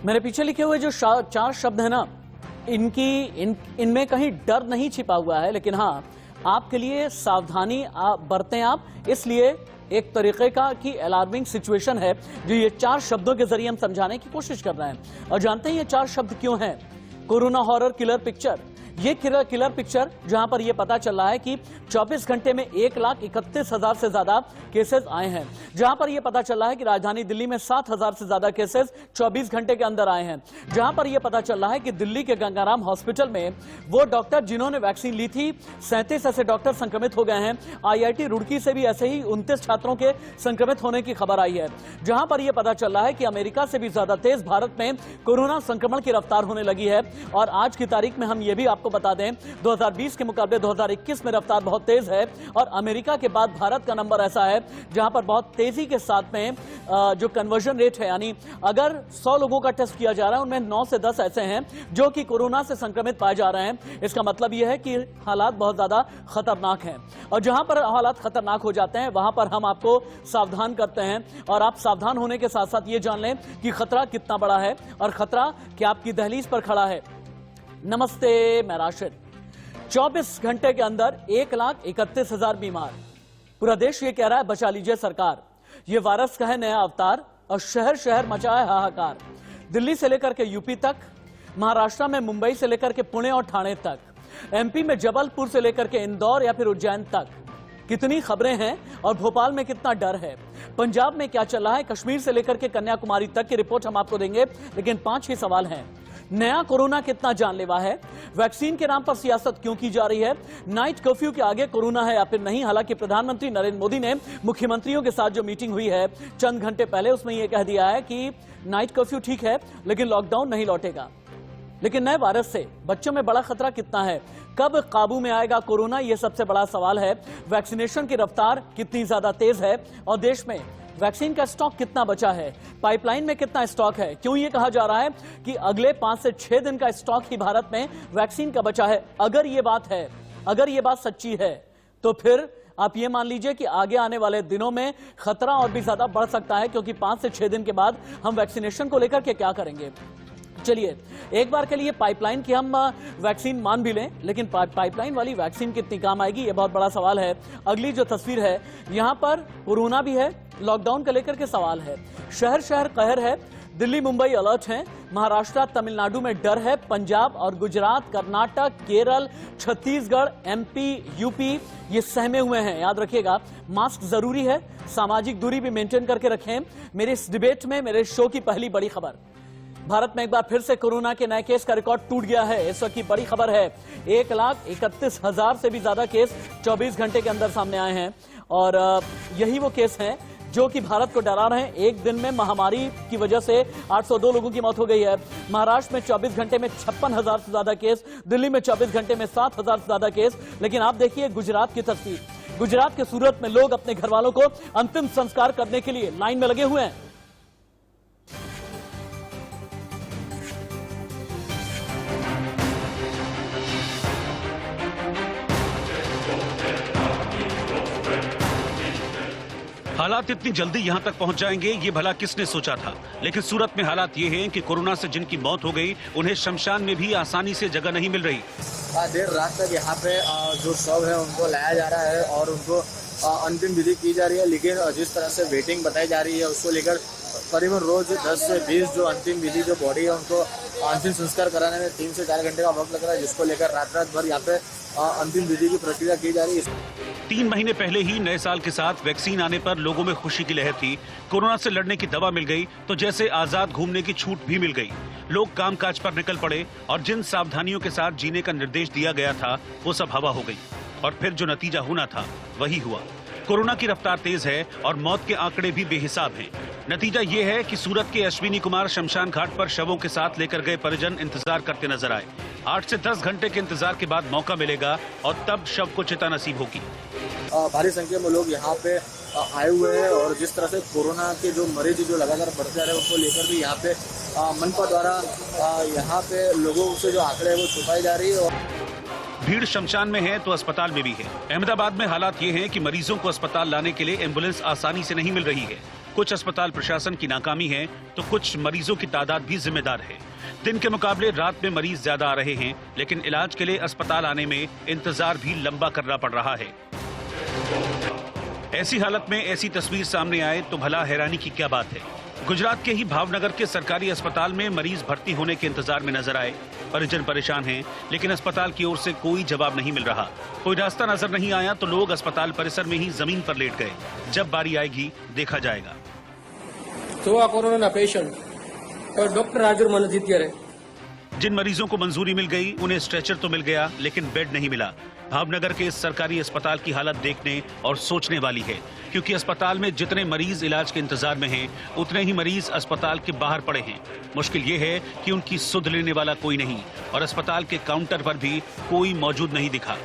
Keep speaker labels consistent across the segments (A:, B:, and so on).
A: मेरे पीछे लिखे हुए जो चार शब्द है ना, इनमें कहीं डर नहीं छिपा हुआ है, लेकिन हाँ, आपके लिए सावधानी बरतें आप, इसलिए एक तरीके का की अलार्मिंग सिचुएशन है जो ये 4 शब्दों के जरिए हम समझाने की कोशिश कर रहे हैं। और जानते हैं ये 4 शब्द क्यों हैं? कोरोना हॉरर किलर पिक्चर, ये किलर पिक्चर जहां पर यह पता चल रहा है कि 24 घंटे में 1,31,000 से ज्यादा केसेस आए हैं, जहां पर यह पता चल रहा है कि राजधानी दिल्ली में 7,000 से ज्यादा केसेस 24 घंटे के अंदर आए हैं, जहां पर यह पता चल रहा है कि दिल्ली के गंगाराम हॉस्पिटल में वो डॉक्टर जिन्होंने वैक्सीन ली थी, 37 ऐसे डॉक्टर संक्रमित हो गए हैं। IIT रुड़की से भी ऐसे ही 29 छात्रों के संक्रमित होने की खबर आई है, जहां पर यह पता चल रहा है कि अमेरिका से भी ज्यादा तेज भारत में कोरोना संक्रमण की रफ्तार होने लगी है। और आज की तारीख में हम ये भी आपको बता दें, 2020 के मुकाबले 2021 में रफ्तार बहुत तेज है और अमेरिका के बाद भारत का नंबर ऐसा है जहां पर बहुत तेजी के साथ में जो कन्वर्जन रेट है, यानी अगर 100 लोगों का टेस्ट किया जा रहा है उनमें 9 से 10 ऐसे हैं जो कि कोरोना से संक्रमित पाए जा रहे हैं। इसका मतलब यह है कि हालात बहुत ज्यादा खतरनाक हैं और जहां पर हालात खतरनाक हो जाते हैं वहां पर हम आपको सावधान करते हैं। और आप सावधान होने के साथ साथ ये जान लें कि खतरा कितना बड़ा है और खतरा कि आपकी दहलीज पर खड़ा है। नमस्ते, मैं राशिद। 24 घंटे के अंदर 1,31,000 बीमार। पूरा देश ये कह रहा है बचा लीजिए सरकार। ये वायरस का है नया अवतार और शहर शहर मचा है हाहाकार। दिल्ली से लेकर के यूपी तक, महाराष्ट्र में मुंबई से लेकर के पुणे और ठाणे तक, MP में जबलपुर से लेकर के इंदौर या फिर उज्जैन तक। कितनी खबरें हैं और भोपाल में कितना डर है, पंजाब में क्या चल रहा है, कश्मीर से लेकर के कन्याकुमारी तक की रिपोर्ट हम आपको देंगे। लेकिन 5 ही सवाल हैं। नया कोरोना कितना जानलेवा है? वैक्सीन के नाम पर सियासत क्यों की जा रही है? नाइट कर्फ्यू के आगे कोरोना है या फिर नहीं? हालांकि प्रधानमंत्री नरेंद्र मोदी ने मुख्यमंत्रियों के साथ जो मीटिंग हुई है चंद घंटे पहले, उसमें यह कह दिया है कि नाइट कर्फ्यू ठीक है लेकिन लॉकडाउन नहीं लौटेगा। लेकिन नए वायरस से बच्चों में बड़ा खतरा कितना है? कब काबू में आएगा कोरोना? यह सबसे बड़ा सवाल है। वैक्सीनेशन की रफ्तार कितनी ज्यादा तेज है और देश में वैक्सीन का स्टॉक कितना बचा है? पाइपलाइन में कितना स्टॉक है? क्यों ये कहा जा रहा है कि अगले 5 से 6 दिन का स्टॉक ही भारत में वैक्सीन का बचा है? अगर ये बात है, अगर ये बात सच्ची है, तो फिर आप ये मान लीजिए कि आगे आने वाले दिनों में खतरा और भी ज्यादा बढ़ सकता है, क्योंकि 5 से 6 दिन के बाद हम वैक्सीनेशन को लेकर के क्या करेंगे। चलिए एक बार के लिए पाइपलाइन की हम वैक्सीन मान भी लें, लेकिन पाइपलाइन वाली वैक्सीन कितनी काम आएगी, यह बहुत बड़ा सवाल है। अगली जो तस्वीर है, यहां पर कोरोना भी है, लॉकडाउन को लेकर के सवाल है। शहर शहर कहर है, दिल्ली मुंबई अलर्ट है, महाराष्ट्र तमिलनाडु में डर है, पंजाब और गुजरात, कर्नाटक, केरल, छत्तीसगढ़, MP, UP ये सहमे हुए हैं। याद रखिएगा, मास्क जरूरी है, सामाजिक दूरी भी मेंटेन करके रखें। मेरे इस डिबेट में, मेरे शो की पहली बड़ी खबर, भारत में एक बार फिर से कोरोना के नए केस का रिकॉर्ड टूट गया है। इस वक्त की बड़ी खबर है, 1,31,000 से भी ज्यादा केस 24 घंटे के अंदर सामने आए हैं और यही वो केस हैं जो कि भारत को डरा रहे हैं। एक दिन में महामारी की वजह से 802 लोगों की मौत हो गई है। महाराष्ट्र में 24 घंटे में 56,000 से ज्यादा केस, दिल्ली में 24 घंटे में 7,000 से ज्यादा केस। लेकिन आप देखिए गुजरात की तस्वीर, गुजरात के सूरत में लोग अपने घर वालों को अंतिम संस्कार करने के लिए लाइन में लगे हुए हैं।
B: हालात इतनी जल्दी यहां तक पहुंच जाएंगे ये भला किसने सोचा था। लेकिन सूरत में हालात ये हैं कि कोरोना से जिनकी मौत हो गई उन्हें शमशान में भी आसानी से जगह नहीं मिल रही।
C: देर रात तक यहाँ पे जो शव है उनको लाया जा रहा है और उनको अंतिम विधि की जा रही है। लेकिन जिस तरह से वेटिंग बताई जा रही है उसको लेकर करीबन रोज 10 से 20 जो अंतिम विधि जो बॉडी है उनको अंतिम संस्कार कराने में 3 से 4 घंटे का वक्त लग रहा है, जिसको लेकर रात भर यहाँ पे अंतिम विधि की प्रक्रिया की जा रही है।
B: 3 महीने पहले ही नए साल के साथ वैक्सीन आने पर लोगों में खुशी की लहर थी। कोरोना से लड़ने की दवा मिल गई तो जैसे आजाद घूमने की छूट भी मिल गई। लोग कामकाज पर निकल पड़े और जिन सावधानियों के साथ जीने का निर्देश दिया गया था वो सब हवा हो गई और फिर जो नतीजा होना था वही हुआ। कोरोना की रफ्तार तेज है और मौत के आंकड़े भी बेहिसाब हैं। नतीजा ये है कि सूरत के अश्विनी कुमार शमशान घाट पर शवों के साथ लेकर गए परिजन इंतजार करते नजर आए। 8 से 10 घंटे के इंतजार के बाद मौका मिलेगा और तब शव को चिता नसीब होगी।
C: भारी संख्या में लोग यहाँ पे आए हुए हैं और जिस तरह से कोरोना के जो मरीज जो लगातार बढ़ते जा रहे हैं उसको लेकर भी यहाँ पे मनपा द्वारा यहाँ पे लोगों से जो आंकड़े हैं वो छुपाई जा रही है। और
B: भीड़ शमशान में है तो अस्पताल में भी है। अहमदाबाद में हालात ये हैं कि मरीजों को अस्पताल लाने के लिए एम्बुलेंस आसानी से नहीं मिल रही है। कुछ अस्पताल प्रशासन की नाकामी है तो कुछ मरीजों की तादाद भी जिम्मेदार है। दिन के मुकाबले रात में मरीज ज्यादा आ रहे हैं, लेकिन इलाज के लिए अस्पताल आने में इंतजार भी लंबा करना पड़ रहा है। ऐसी हालत में ऐसी तस्वीर सामने आए तो भला हैरानी की क्या बात है। गुजरात के ही भावनगर के सरकारी अस्पताल में मरीज भर्ती होने के इंतजार में नजर आए। परिजन परेशान हैं, लेकिन अस्पताल की ओर से कोई जवाब नहीं मिल रहा। कोई रास्ता नजर नहीं आया तो लोग अस्पताल परिसर में ही जमीन पर लेट गए। जब बारी आएगी देखा जाएगा।
D: कोरोना पेशेंट और डॉक्टर हाजिर मन थी त्यारे
B: जिन मरीजों को मंजूरी मिल गई उन्हें स्ट्रेचर तो मिल गया, लेकिन बेड नहीं मिला। भावनगर के इस सरकारी अस्पताल की हालत देखने और सोचने वाली है, क्योंकि अस्पताल में जितने मरीज इलाज के इंतजार में हैं, उतने ही मरीज अस्पताल के बाहर पड़े हैं। मुश्किल ये है कि उनकी सुध लेने वाला कोई नहीं और अस्पताल के काउंटर पर भी कोई मौजूद नहीं दिखा।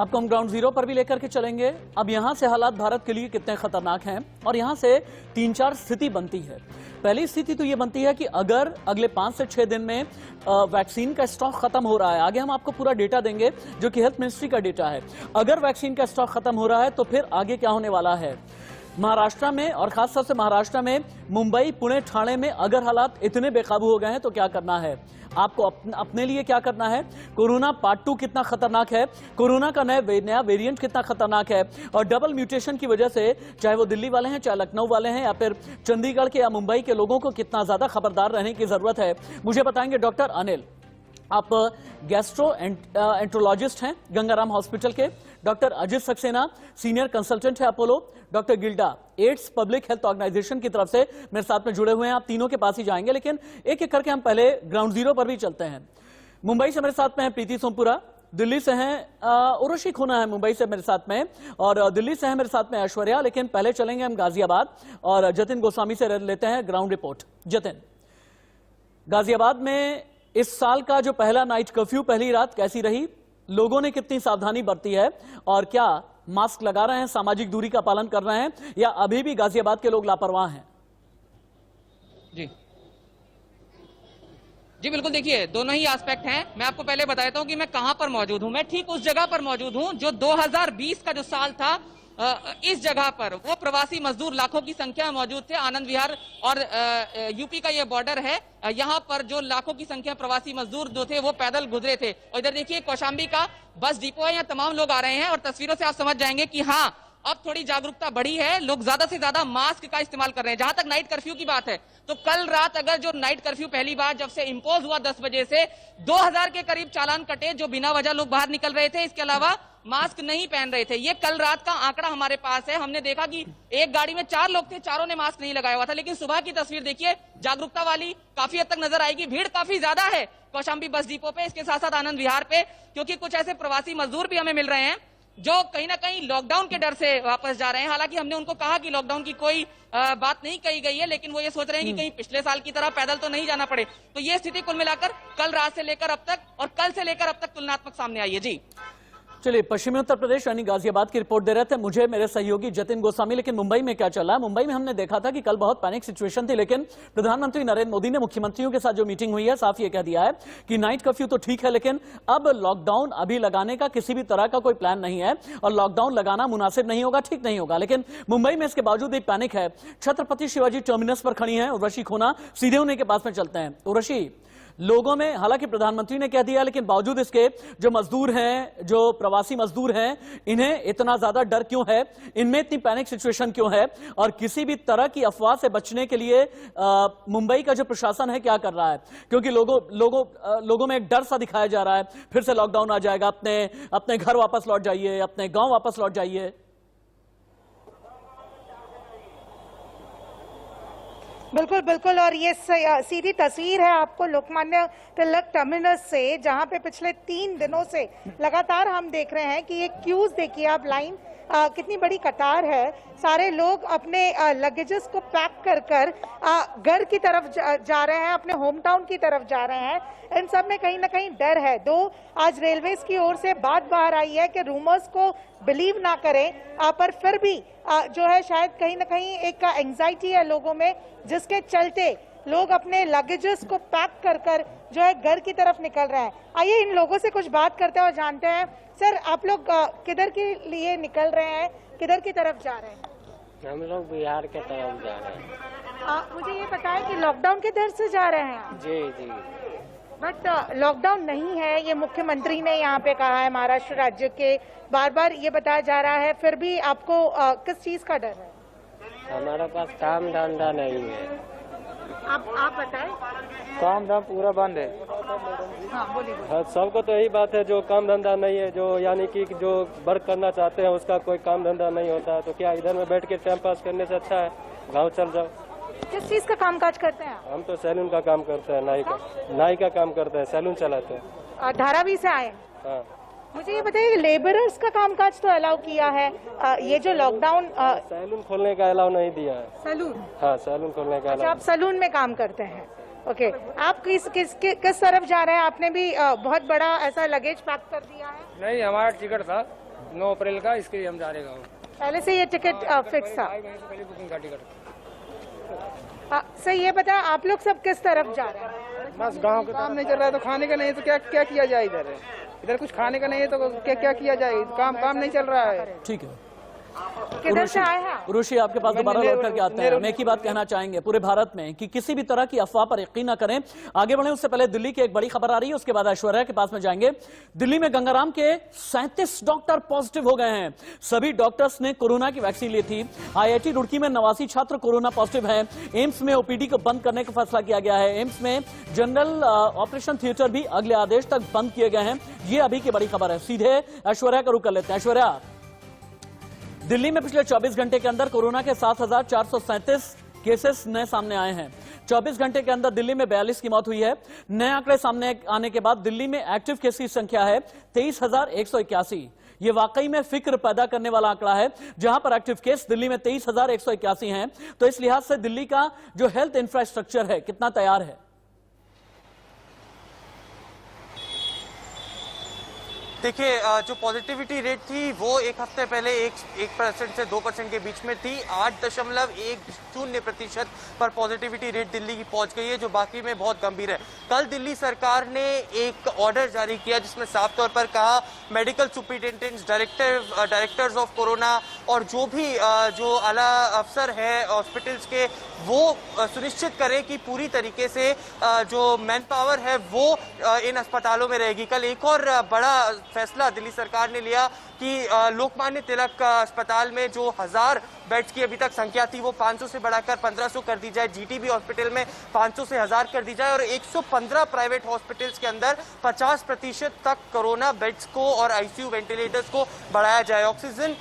A: आपको हम ग्राउंड जीरो पर भी लेकर के चलेंगे। अब यहां से हालात भारत के लिए कितने खतरनाक हैं और यहां से 3-4 स्थिति बनती है। पहली स्थिति तो ये बनती है कि अगर अगले 5 से 6 दिन में वैक्सीन का स्टॉक खत्म हो रहा है, आगे हम आपको पूरा डेटा देंगे जो कि हेल्थ मिनिस्ट्री का डेटा है। अगर वैक्सीन का स्टॉक खत्म हो रहा है तो फिर आगे क्या होने वाला है। महाराष्ट्र में और खासतौर से महाराष्ट्र में मुंबई, पुणे, ठाणे में अगर हालात इतने बेकाबू हो गए हैं तो क्या करना है, आपको अपने लिए क्या करना है। कोरोना पार्ट 2 कितना खतरनाक है, कोरोना का नया वेरिएंट कितना खतरनाक है और डबल म्यूटेशन की वजह से चाहे वो दिल्ली वाले हैं, चाहे लखनऊ वाले हैं या फिर चंडीगढ़ के या मुंबई के लोगों को कितना ज्यादा खबरदार रहने की जरूरत है, मुझे बताएंगे डॉक्टर अनिल। आप गैस्ट्रो एंट्रोलॉजिस्ट हैं गंगाराम हॉस्पिटल के। Doctor Ajit Saxena senior consultant है Apollo. Doctor Gilada AIDS public health organisation की तरफ से मेरे साथ में जुड़े हुए हैं। आप तीनों के पास ही जाएंगे, लेकिन एक एक करके हम पहले ग्राउंड जीरो पर भी चलते हैं। मुंबई से मेरे साथ में है प्रीति सोमपुरा, दिल्ली से हैं उर्वशी खुना है मुंबई से मेरे साथ में, और दिल्ली से है मेरे साथ में ऐश्वर्या। लेकिन पहले चलेंगे हम गाजियाबाद और जतिन गोस्वामी से लेते हैं ग्राउंड रिपोर्ट। जतिन, गाजियाबाद में इस साल का जो पहला नाइट कर्फ्यू, पहली रात कैसी रही, लोगों ने कितनी सावधानी बरती है और क्या मास्क लगा रहे हैं, सामाजिक दूरी का पालन कर रहे हैं या अभी भी गाजियाबाद के लोग लापरवाह हैं?
E: जी बिल्कुल, देखिए दोनों ही एस्पेक्ट हैं। मैं आपको पहले बताता हूं कि मैं कहां पर मौजूद हूं। मैं ठीक उस जगह पर मौजूद हूं जो 2020 का जो साल था, इस जगह पर वो प्रवासी मजदूर लाखों की संख्या में मौजूद थे। आनंद विहार और यूपी का ये बॉर्डर है, यहाँ पर जो लाखों की संख्या प्रवासी मजदूर जो थे वो पैदल गुजरे थे। और इधर देखिए कौशाम्बी का बस डिपो है, यहाँ तमाम लोग आ रहे हैं और तस्वीरों से आप समझ जाएंगे कि हाँ, अब थोड़ी जागरूकता बढ़ी है, लोग ज्यादा से ज्यादा मास्क का इस्तेमाल कर रहे हैं। जहां तक नाइट कर्फ्यू की बात है, तो कल रात अगर जो नाइट कर्फ्यू पहली बार जब से इंपोज हुआ 10 बजे से 2000 के करीब चालान कटे जो बिना वजह लोग बाहर निकल रहे थे, इसके अलावा मास्क नहीं पहन रहे थे। ये कल रात का आंकड़ा हमारे पास है। हमने देखा कि एक गाड़ी में 4 लोग थे, चारों ने मास्क नहीं लगाया हुआ था। लेकिन सुबह की तस्वीर देखिए, जागरूकता वाली काफी हद तक नजर आएगी। भीड़ काफी ज्यादा है कौशाम्बी बस डिपो पे, इसके साथ साथ आनंद विहार पे, क्योंकि कुछ ऐसे प्रवासी मजदूर भी हमें मिल रहे हैं जो कहीं ना कहीं लॉकडाउन के डर से वापस जा रहे हैं। हालांकि हमने उनको कहा कि लॉकडाउन की कोई बात नहीं कही गई है, लेकिन वो ये सोच रहे हैं कि कहीं पिछले साल की तरह पैदल तो नहीं जाना पड़े। तो ये स्थिति कुल मिलाकर कल रात से लेकर अब तक और कल से लेकर अब तक तुलनात्मक सामने आई है। जी
A: चलिए, पश्चिमी उत्तर प्रदेश यानी गाजियाबाद की रिपोर्ट दे रहे थे मुझे मेरे सहयोगी जतिन गोस्वामी। लेकिन मुंबई में क्या चल रहा है? मुंबई में हमने देखा था कि कल बहुत पैनिक सिचुएशन थी, लेकिन प्रधानमंत्री नरेंद्र मोदी ने मुख्यमंत्रियों के साथ जो मीटिंग हुई है, साफ ये कह दिया है कि नाइट कर्फ्यू तो ठीक है, लेकिन अब लॉकडाउन अभी लगाने का किसी भी तरह का कोई प्लान नहीं है और लॉकडाउन लगाना मुनासिब नहीं होगा, ठीक नहीं होगा। लेकिन मुंबई में इसके बावजूद एक पैनिक है। छत्रपति शिवाजी टर्मिनस पर खड़ी है उर्वशी खुना, सीधे उन्हीं के पास में चलते हैं। उर्वशी, लोगों में, हालांकि प्रधानमंत्री ने कह दिया, लेकिन बावजूद इसके जो मजदूर हैं, जो प्रवासी मजदूर हैं, इन्हें इतना ज्यादा डर क्यों है? इनमें इतनी पैनिक सिचुएशन क्यों है? और किसी भी तरह की अफवाह से बचने के लिए मुंबई का जो प्रशासन है क्या कर रहा है? क्योंकि लोगों में एक डर सा दिखाया जा रहा है, फिर से लॉकडाउन आ जाएगा, अपने घर वापस लौट जाइए, अपने गांव वापस लौट जाइए।
F: बिल्कुल बिल्कुल, और ये सीधी तस्वीर है आपको लोकमान्य तिलक टर्मिनस से, जहां पे पिछले 3 दिनों से लगातार हम देख रहे हैं कि ये क्यूज देखिए आप, लाइन कितनी बड़ी कतार है। सारे लोग अपने लगेजेस को पैक कर कर घर की तरफ जा रहे हैं, अपने होम टाउन की तरफ जा रहे हैं। इन सब में कहीं ना कहीं डर है। आज रेलवेज की ओर से बात बाहर आई है कि रूमर्स को बिलीव ना करें, पर फिर भी जो है शायद कहीं ना कहीं एक एंजाइटी है लोगों में, जिसके चलते लोग अपने लगेजेस को पैक कर कर जो है घर की तरफ निकल रहे हैं। आइए इन लोगों से कुछ बात करते हैं और जानते हैं। सर, आप लोग किधर के लिए निकल रहे हैं, किधर की तरफ जा रहे हैं?
G: हम लोग बिहार के तरफ जा रहे हैं।
F: मुझे ये बताएं कि लॉकडाउन के डर से जा रहे हैं आप?
G: जी जी।
F: बट लॉकडाउन नहीं है, ये मुख्यमंत्री ने यहाँ पे कहा है, महाराष्ट्र राज्य के बार बार ये बताया जा रहा है, फिर भी आपको किस चीज का डर है?
G: हमारे पास काम धंधा नहीं है।
F: आप बताएं।
H: काम धाम पूरा बंद है।
F: हाँ बोलिए।
H: हाँ, सबको तो यही बात है, जो काम धंधा नहीं है, जो यानी कि जो वर्क करना चाहते हैं उसका कोई काम धंधा नहीं होता है, तो क्या इधर में बैठ के टाइम पास करने से अच्छा है गाँव चल जाओ।
F: किस चीज का कामकाज करते हैं आप?
H: हम तो सैलून का काम करते हैं, नाई का काम करते हैं, सैलून चलाते हैं।
F: धारावी से आए?
H: हाँ।
F: मुझे ये बताइए, लेबरर्स का कामकाज तो अलाउ किया है, ये जो लॉकडाउन
H: सैलून खोलने का अलाउ नहीं दिया है।
F: सैलून?
H: हाँ, सैलून खोलने का
F: अच्छा,
H: अलाउ।
F: आप सैलून में काम करते हैं, ओके। आप किस तरफ जा रहे हैं? आपने भी बहुत बड़ा ऐसा लगेज पैक कर दिया है?
D: नहीं, हमारा टिकट था 9 अप्रैल का, इसके लिए हम जा रहे गाँव।
F: पहले से ये टिकट फिक्स था?
D: पहले बुकिंग का टिकट।
F: सर ये बताएं, आप लोग सब किस तरफ जा रहे हैं?
H: बस गाँव का काम नहीं चल रहा है तो खाने का नहीं है तो क्या किया जाए। इधर कुछ खाने का नहीं है तो क्या किया जाए, काम नहीं चल रहा है।
A: ठीक है,
F: किधर से आए हैं आप?
A: उर्वशी आपके पास दोबारा लौट करके आते हैं। हम एक ही बात कहना चाहेंगे पूरे भारत में कि किसी भी तरह की अफवाह पर यकीन न करें। आगे बढ़े उससे पहले दिल्ली की एक बड़ी खबर आ रही है, उसके बाद ऐश्वर्या के पास में जाएंगे। दिल्ली में गंगाराम के 37 डॉक्टर पॉजिटिव हो गए हैं। सभी डॉक्टर्स ने कोरोना की वैक्सीन ली थी। IIT रुड़की में 89 छात्र कोरोना पॉजिटिव है। एम्स में OPD को बंद करने का फैसला किया गया है। एम्स में जनरल ऑपरेशन थिएटर भी अगले आदेश तक बंद किए गए हैं। ये अभी की बड़ी खबर है। सीधे ऐश्वर्या का रुख कर लेते हैं। ऐश्वर्या, दिल्ली में पिछले 24 घंटे के अंदर कोरोना के 7,437 केसेस नए सामने आए हैं। 24 घंटे के अंदर दिल्ली में 42 की मौत हुई है। नए आंकड़े सामने आने के बाद दिल्ली में एक्टिव केस की संख्या है 23,181। ये वाकई में फिक्र पैदा करने वाला आंकड़ा है, जहां पर एक्टिव केस दिल्ली में 23,181 हैं। तो इस लिहाज से दिल्ली का जो हेल्थ इंफ्रास्ट्रक्चर है कितना तैयार है?
I: देखिए, जो पॉजिटिविटी रेट थी वो एक हफ्ते पहले 1% से 2% के बीच में थी। 8.10% पर पॉजिटिविटी रेट दिल्ली की पहुंच गई है, जो बाकी में बहुत गंभीर है। कल दिल्ली सरकार ने एक ऑर्डर जारी किया जिसमें साफ तौर पर कहा medical superintendents, directors of corona और जो भी जो आला अफसर है हॉस्पिटल्स के, वो सुनिश्चित करें कि पूरी तरीके से जो मैन पावर है वो इन अस्पतालों में रहेगी। कल एक और बड़ा फैसला दिल्ली सरकार ने लिया कि लोकमान्य तिलक अस्पताल में जो 1000 बेड्स की अभी तक संख्या थी वो 500 से बढ़ाकर 1500 कर दी जाए। GTB हॉस्पिटल में 500 से 1000 कर दी जाए और 115 प्राइवेट हॉस्पिटल्स के अंदर 50% तक कोरोना बेड्स को और ICU वेंटिलेटर्स को बढ़ाया जाए। ऑक्सीजन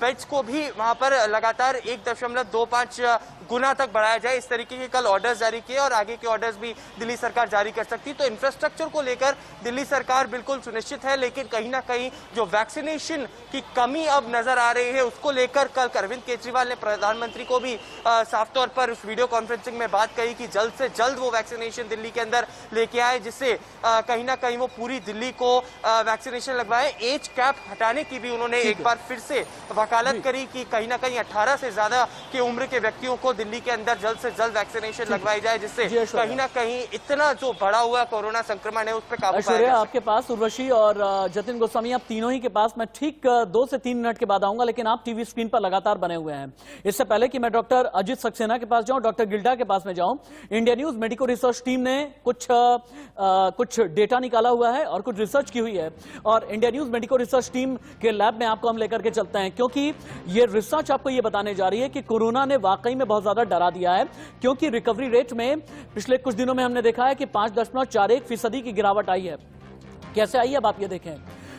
I: बेड्स को भी वहां पर लगातार 1.25 गुना तक बढ़ाया जाए। इस तरीके के कल ऑर्डर्स जारी किए और आगे के ऑर्डर्स भी दिल्ली सरकार जारी कर सकती है। तो इंफ्रास्ट्रक्चर को लेकर दिल्ली सरकार बिल्कुल सुनिश्चित है, लेकिन कहीं ना कहीं जो वैक्सीनेशन की कमी अब नजर आ रही है उसको लेकर कल अरविंद केजरीवाल ने प्रधानमंत्री को भी साफ तौर पर उस वीडियो कॉन्फ्रेंसिंग में बात कही कि जल्द से जल्द वो वैक्सीनेशन दिल्ली के अंदर लेके आए, जिससे कहीं ना कहीं वो पूरी दिल्ली को वैक्सीनेशन लगवाए। एज कैप हटाने की भी उन्होंने एक बार फिर से वकालत करी कि कहीं ना कहीं 18 से ज्यादा की उम्र के व्यक्तियों को दिल्ली के अंदर जल्द से जल्द वैक्सीनेशन लगवाई जाए, जिससे कहीं ना कहीं इतना जो बढ़ा हुआ कोरोना संक्रमण है उस पर काबू पाया जा
A: आपके पास उर्वशी और जतिन गोस्वामी, आप तीनों ही के पास मैं ठीक 2 से 3 मिनट के बाद आऊंगा, लेकिन आप टीवी स्क्रीन पर लगातार बने हुए हैं। इससे पहले कि मैं डॉक्टर अजित सक्सेना के पास जाऊं, डॉक्टर गिल्डा के पास में जाऊं, India news medico research team ने कुछ डेटा निकाला हुआ है और कुछ रिसर्च की हुई है, और India news medico research team के लैब में आपको हम लेकर के चलते हैं, क्योंकि ये रिसर्च आपको ये बताने जा रही है कि कोरोना ने वाकई में बहुत ज्यादा डरा दिया है। क्योंकि रिकवरी रेट में पिछले कुछ दिनों में हमने देखा है कि 5.41% की गिरावट आई है। कैसे आई है अब आप ये देखें।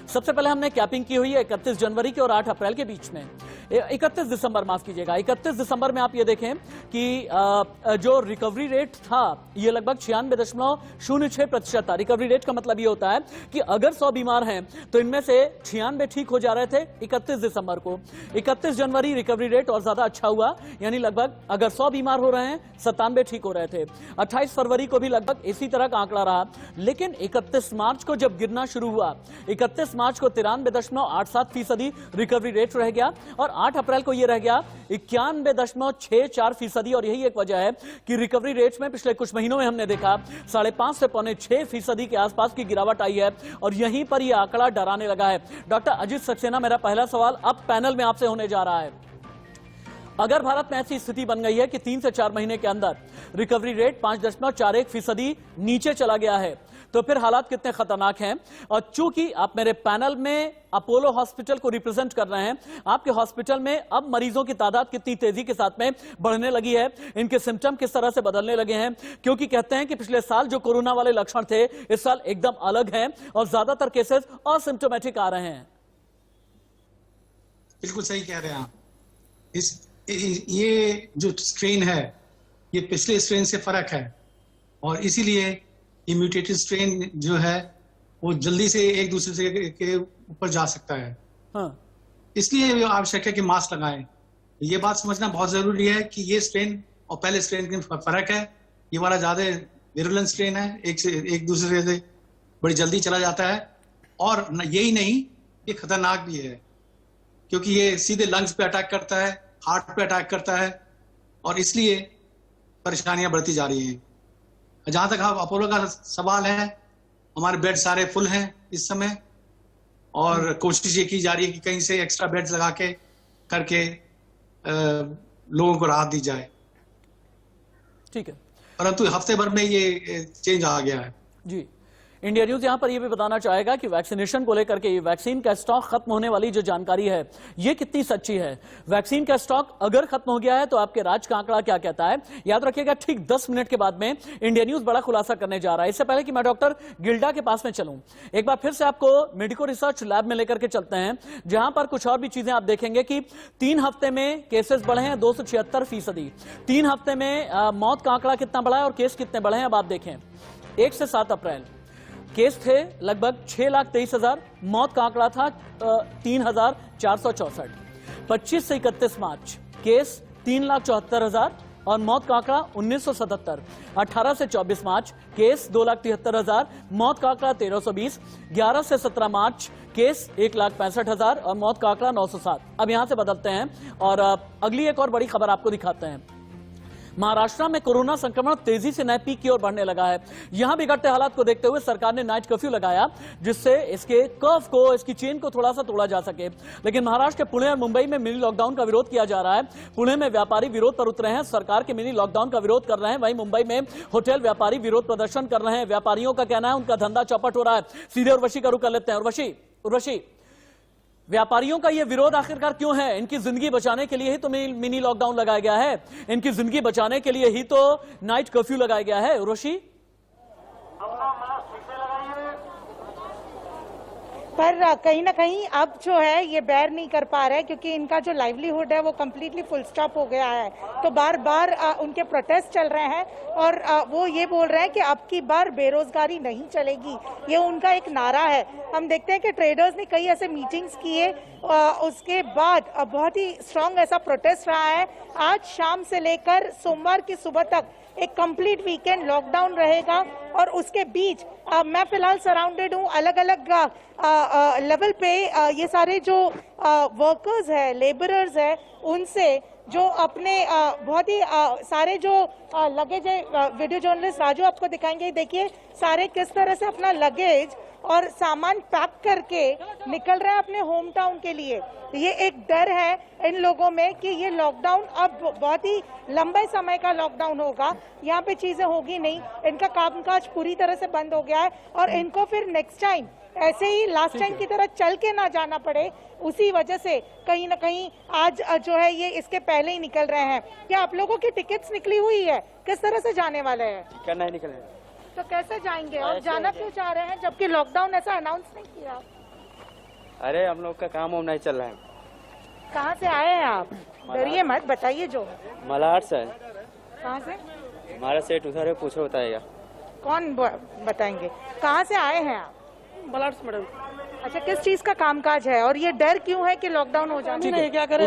A: सबसे पहले हमने कैपिंग की हुई है 31 जनवरी के और 8 अप्रैल के बीच में, 31 दिसंबर माफ कीजिएगा, 31 दिसंबर में आप ये देखें कि जो रिकवरी रेट था ये लगभग 96.06% था। रिकवरी रेट का मतलब ये होता है कि अगर 100 बीमार हैं तो इनमें से 96 ठीक हो जा रहे थे 31 दिसंबर को। 31 जनवरी रिकवरी रेट और ज्यादा अच्छा हुआ, यानी लगभग अगर 100 बीमार हो रहे हैं 97 ठीक हो रहे थे। 28 फरवरी को भी लगभग इसी तरह का आंकड़ा रहा, लेकिन 31 मार्च को जब गिरना शुरू हुआ, 31 मार्च को 93.87% रिकवरी रेट रह गया और 8 अप्रैल को यह रह गया 91.64%। और यही एक वजह है कि रिकवरी रेट में पिछले कुछ महीनों में हमने देखा 5.5 से 5.6% के आसपास की गिरावट आई है और यहीं पर यह आंकड़ा डराने लगा है। डॉक्टर अजित सक्सेना, मेरा पहला सवाल अब पैनल में आपसे होने जा रहा है। अगर भारत में ऐसी स्थिति बन गई है कि 3 से 4 महीने के अंदर रिकवरी रेट 5.41% नीचे चला गया है, तो फिर हालात कितने खतरनाक हैं। और चूंकि आप मेरे पैनल में अपोलो हॉस्पिटल को रिप्रेजेंट कर रहे हैं, आपके हॉस्पिटल में अब मरीजों की तादाद कितनी तेजी के साथ में बढ़ने लगी है, इनके सिम्टम किस तरह से बदलने लगे हैं, क्योंकि कहते हैं कि पिछले साल जो कोरोना वाले लक्षण थे इस साल एकदम अलग हैं और ज्यादातर केसेस असिम्टोमेटिक आ रहे हैं।
J: बिल्कुल सही कह रहे हैं आप। ये जो स्ट्रेन है ये पिछले स्ट्रेन से फर्क है और इसीलिए ये म्यूटेटेड स्ट्रेन जो है वो जल्दी से एक दूसरे के ऊपर जा सकता है।
A: हाँ।
J: इसलिए आवश्यक है कि मास्क लगाएं। ये बात समझना बहुत जरूरी है कि ये स्ट्रेन और पहले स्ट्रेन के फर्क है। ये वाला ज्यादा विरुलेंट स्ट्रेन है, एक दूसरे से बड़ी जल्दी चला जाता है और यही नहीं ये खतरनाक भी है क्योंकि ये सीधे लंग्स पे अटैक करता है, हार्ट पे अटैक करता है और इसलिए परेशानियां बढ़ती जा रही हैं। जहां तक अपोलो का सवाल है, हमारे बेड सारे फुल हैं इस समय और कोशिश ये की जा रही है कि कहीं से एक्स्ट्रा बेड्स लगा के करके लोगों को राहत दी जाए।
A: ठीक है,
J: परंतु हफ्ते भर में ये चेंज आ गया है।
A: जी, इंडिया न्यूज यहां पर यह भी बताना चाहेगा कि वैक्सीनेशन को लेकर के ये वैक्सीन का स्टॉक खत्म होने वाली जो जानकारी है ये कितनी सच्ची है। वैक्सीन का स्टॉक अगर खत्म हो गया है तो आपके राज्य का आंकड़ा क्या कहता है, याद रखिएगा। ठीक 10 मिनट के बाद में इंडिया न्यूज बड़ा खुलासा करने जा रहा है। इससे पहले कि मैं डॉक्टर गिल्डा के पास में चलूं, एक बार फिर से आपको मेडिको रिसर्च लैब में लेकर के चलते हैं, जहां पर कुछ और भी चीजें आप देखेंगे कि 3 हफ्ते में केसेस बढ़े हैं 276%। 3 हफ्ते में मौत का आंकड़ा कितना बढ़ा है और केस कितने बढ़े हैं अब आप देखें। 1 से 7 अप्रैल केस थे लगभग 6,23,000, मौत का आंकड़ा था 3,464। 25 से 31 मार्च केस 3,74,000 और मौत का आंकड़ा 1,977। 18 से 24 मार्च केस 2,73,000, मौत का आंकड़ा 1,320। 11 से 17 मार्च केस 1,65,000 और मौत का आंकड़ा 907। अब यहां से बदलते हैं और अगली एक और बड़ी खबर आपको दिखाते हैं। महाराष्ट्र में कोरोना संक्रमण तेजी से नए पीक की ओर बढ़ने लगा है। यहां बिगड़ते हालात को देखते हुए सरकार ने नाइट कर्फ्यू लगाया, जिससे इसके कर्व को, इसकी चेन को थोड़ा सा तोड़ा जा सके। लेकिन महाराष्ट्र के पुणे और मुंबई में मिनी लॉकडाउन का विरोध किया जा रहा है। पुणे में व्यापारी विरोध पर उतरे हैं, सरकार के मिनी लॉकडाउन का विरोध कर रहे हैं। वहीं मुंबई में होटल व्यापारी विरोध प्रदर्शन कर रहे हैं। व्यापारियों का कहना है उनका धंधा चौपट हो रहा है। सीधे उर्वशी का रुख कर लेते हैं। उर्वशी, व्यापारियों का ये विरोध आखिरकार क्यों है? इनकी जिंदगी बचाने के लिए ही तो मिनी लॉकडाउन लगाया गया है, इनकी जिंदगी बचाने के लिए ही तो नाइट कर्फ्यू लगाया गया है। उर्वशी,
F: पर कहीं ना कहीं अब जो है ये बेयर नहीं कर पा रहे हैं क्योंकि इनका जो लाइवलीहुड है वो कम्प्लीटली फुल स्टॉप हो गया है। तो बार बार उनके प्रोटेस्ट चल रहे हैं और वो ये बोल रहे हैं कि अब की बार बेरोजगारी नहीं चलेगी, ये उनका एक नारा है। हम देखते हैं कि ट्रेडर्स ने कई ऐसे मीटिंग्स किए, उसके बाद बहुत ही स्ट्रांग ऐसा प्रोटेस्ट रहा है। आज शाम से लेकर सोमवार की सुबह तक एक कंप्लीट वीकेंड लॉकडाउन रहेगा और उसके बीच मैं फिलहाल सराउंडेड हूँ अलग अलग लेवल पे ये सारे जो वर्कर्स है, लेबरर्स है, उनसे जो अपने बहुत ही सारे जो लगेज है, वीडियो जर्नलिस्ट राजू आपको दिखाएंगे। देखिए सारे किस तरह से अपना लगेज और सामान पैक करके निकल रहे हैं अपने होम टाउन के लिए। ये एक डर है इन लोगों में कि ये लॉकडाउन अब बहुत ही लंबे समय का लॉकडाउन होगा, यहाँ पे चीजें होगी नहीं, इनका कामकाज पूरी तरह से बंद हो गया है और इनको फिर नेक्स्ट टाइम ऐसे ही लास्ट टाइम की तरह चल के ना जाना पड़े, उसी वजह से कहीं ना कहीं आज जो है ये इसके पहले ही निकल रहे हैं। क्या आप लोगों की टिकट्स निकली हुई है? किस तरह से जाने वाले हैं?
H: क्या नहीं निकले
F: तो कैसे जाएंगे और जाना क्यों चाह रहे हैं जबकि लॉकडाउन ऐसा अनाउंस नहीं किया?
H: अरे हम लोग का काम वाम नहीं चल रहा है।
F: कहाँ से आए हैं आप? डरिए मत, बताइए जो।
H: मलाड से।
F: कहाँ से?
H: हमारा सेठ उधर है, पूछो बताएगा।
F: कौन बताएंगे? कहाँ से आए हैं आप?
H: मलाड से मैडम।
F: अच्छा, किस चीज का कामकाज है और ये डर क्यों है कि लॉकडाउन हो जाए?
A: ठीक है, क्या करें?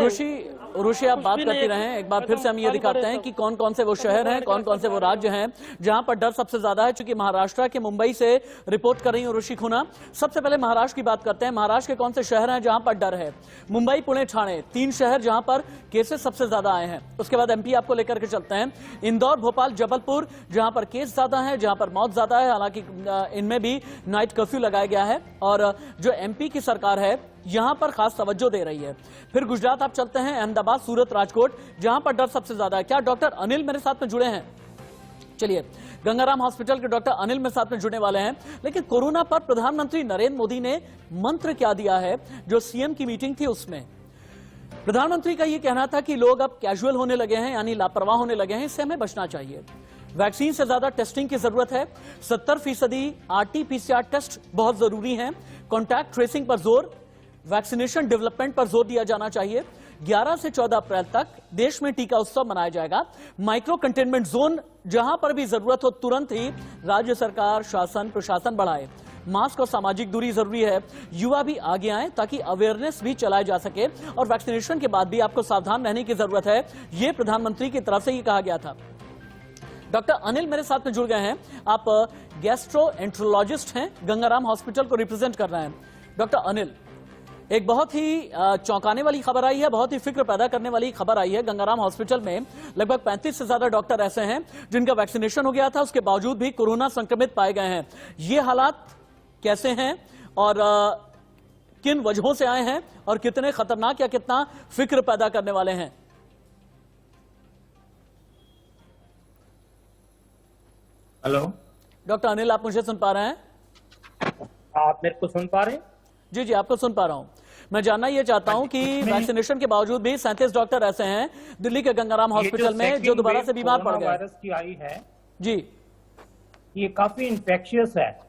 A: उर्वशी आप बात करती रहें। एक बार फिर से हम ये दिखाते हैं कि कौन कौन से वो शहर हैं, कौन कौन से वो राज्य हैं जहां पर डर सबसे ज्यादा है। चूंकि महाराष्ट्र के मुंबई से रिपोर्ट कर रही है उर्वशी खुना। सबसे पहले महाराष्ट्र की बात करते हैं। महाराष्ट्र के कौन से शहर हैं जहां पर डर है? मुंबई, पुणे, ठाणे, 3 शहर जहां पर केसेस सबसे ज्यादा आए हैं। उसके बाद एमपी आपको लेकर के चलते हैं। इंदौर, भोपाल, जबलपुर, जहां पर केस ज्यादा है, जहां पर मौत ज्यादा है। हालांकि इनमें भी नाइट कर्फ्यू लगाया गया है और जो एमपी की सरकार है यहां पर खास तवज्जो दे रही है। फिर गुजरात आप चलते हैं, अहमदाबाद, सूरत, राजकोट, जहां पर डर सबसे ज्यादा है। क्या डॉक्टर अनिल मेरे साथ में जुड़े हैं? चलिए, गंगाराम हॉस्पिटल के डॉक्टर अनिल मेरे साथ में जुड़ने वाले हैं। लेकिन कोरोना पर प्रधानमंत्री नरेंद्र मोदी ने मंत्र क्या दिया है? जो सीएम की मीटिंग थी उसमें प्रधानमंत्री का यह कहना था कि लोग अब कैजुअल होने लगे हैं, यानी लापरवाह होने लगे हैं, इससे हमें बचना चाहिए। वैक्सीन से ज्यादा टेस्टिंग की जरूरत है। 70% RT-PCR टेस्ट बहुत जरूरी है। कॉन्टैक्ट ट्रेसिंग पर जोर, वैक्सीनेशन डेवलपमेंट पर जोर दिया जाना चाहिए। 11 से 14 अप्रैल तक देश में टीका उत्सव मनाया जाएगा। माइक्रो कंटेनमेंट जोन, जहां पर भी जरूरत हो तुरंत ही राज्य सरकार, शासन, प्रशासन बढ़ाए। मास्क और सामाजिक दूरी जरूरी है। युवा भी आगे आए ताकि अवेयरनेस भी चलाया जा सके। और वैक्सीनेशन के बाद भी आपको सावधान रहने की जरूरत है, यह प्रधानमंत्री की तरफ से ही कहा गया था। डॉक्टर अनिल मेरे साथ में जुड़ गए हैं। आप गैस्ट्रोएंट्रोलॉजिस्ट हैं, गंगाराम हॉस्पिटल को रिप्रेजेंट कर रहे हैं। डॉक्टर अनिल, एक बहुत ही चौंकाने वाली खबर आई है, बहुत ही फिक्र पैदा करने वाली खबर आई है। गंगाराम हॉस्पिटल में लगभग 35 से ज्यादा डॉक्टर ऐसे हैं जिनका वैक्सीनेशन हो गया था, उसके बावजूद भी कोरोना संक्रमित पाए गए हैं। ये हालात कैसे हैं और किन वजहों से आए हैं और कितने खतरनाक या कितना फिक्र पैदा करने वाले हैं?
K: हेलो
A: डॉक्टर अनिल, आप मुझे सुन पा रहे हैं?
K: आप मेरे को सुन पा रहे हैं?
A: जी जी, आपको सुन पा रहा हूं। मैं जानना यह चाहता हूं कि वैक्सीनेशन के बावजूद भी 37 डॉक्टर ऐसे हैं दिल्ली के गंगाराम हॉस्पिटल में जो दोबारा से बीमार पड़ गए।
K: वायरस की आई है
A: जी,
K: ये काफी इंफेक्शियस है,